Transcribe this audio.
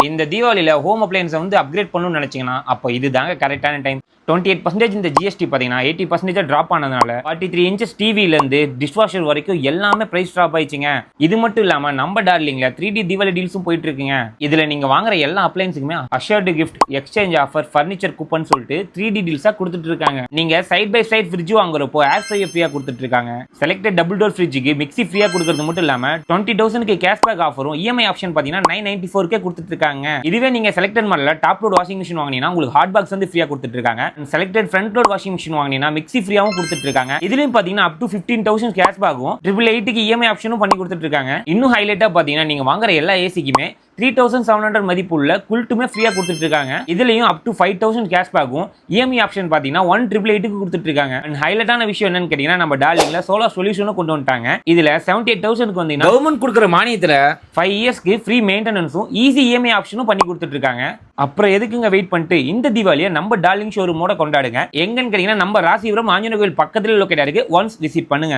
இந்த தீபாவளியில ஹோம் அப்ளையன்ஸை வந்து அப்கிரேட் பண்ணணும்னு நினைச்சீங்கன்னா அப்போ இதுதாங்க கரெக்டான டைம். 28% இந்த ஜிஎஸ்டி பார்த்தீங்கன்னா 80% ட்ராப் ஆனதுனால 43 இன்ச்சஸ் டிவிலேருந்து டிஷ்வாஷர் வரைக்கும் எல்லாமே பிரைஸ் ட்ராப் ஆயிடுச்சுங்க. இது மட்டும் இல்லாமல் நம்ம டார்லிங்ல 3D தீபாவளி டீல்ஸும் போயிட்டு இருக்குங்க. இதில் நீங்கள் வாங்குற எல்லா அப்ளையன்ஸுக்குமே assured gift, exchange offer, furniture coupon சொல்லிட்டு 3D டீல்ஸாக கொடுத்துட்டு இருக்காங்க. நீங்கள் சைட் பை சைட் ஃப்ரிட்ஜ் வாங்குறப்போ ஏர் ஃப்ரையர் ஃப்ரீயாக கொடுத்துட்டு இருக்காங்க. செலக்டட் டபுள் டோர் ஃப்ரிட்ஜுக்கு மிக்ஸி ஃப்ரீயாக கொடுக்கறது மட்டும் இல்லாமல் 20,000க்கு கேஷ்பேக் ஆஃபரும் இஎம்ஐ ஆப்ஷன் பார்த்தீங்கன்னா 994 கொடுத்துட்டு இருக்காங்க. இதுவே நீங்கள் செலக்டட் மாடலில் டாப் லோட் வாஷிங் மிஷின் வாங்கினீங்கன்னா உங்களுக்கு ஹாட் பாக்ஸ் வந்து ஃப்ரீயாக கொடுத்துட்டு இருக்காங்க. Selected front load washing machine வாங்கினீங்கன்னா மிக்ஸி ஃப்ரீயாகவும் கொடுத்துட்டு இருக்காங்க. இதுலயும் பாத்தீங்கன்னா அப் டு 15,000 கேஷ்பேக்கும் 888க்கு இஎம்ஐ ஆப்ஷனும் பண்ணி கொடுத்துட்டு இருக்காங்க. இன்னும் ஹைலைட்டா பாத்தீங்கன்னா நீங்க வாங்குற எல்லா ஏசிக்குமே 3,700 மதிப்புள்ள குல்ட்டுமே ஃப்ரீயா கொடுத்துட்டு இருக்காங்க. இதுலயும் அப் டு 5,000 கேஷ்பேக்கும் இஎம்ஐ ஆப்ஷன் பாத்தீங்கன்னா 1,888க்கு கொடுத்துட்டு இருக்காங்க. அண்ட் ஹைலைட்டான விஷயம் என்னன்னு கேட்டீங்கன்னா நம்ம டார்லிங்ல சோலார் சொல்யூஷனும் கொண்டு வந்துட்டாங்க. இதுல 78,000க்கு வந்தீங்கன்னா கவர்மெண்ட் கொடுக்குற மானியத்துல 5 இயர்ஸ்க்கு ஃப்ரீ மெயின்டெனன்ஸும் ஈஸி இஎம்ஐ ஆப்ஷனும் பண்ணி கொடுத்துட்டு இருக்காங்க. அப்புறம் எதுக்குங்க வெயிட் பண்ணிட்டு இந்த தீபாவளியை நம்ம டார்லிங் ஷோரூமோட கொண்டாடுங்க. எங்கன்னு கேட்டீங்கன்னா நம்ம ராசிபுரம் ஆஞ்சநேயர் கோயில் பக்கத்துல லொக்கேட் இருக்கு. ஒன்ஸ் விசிட் பண்ணுங்க.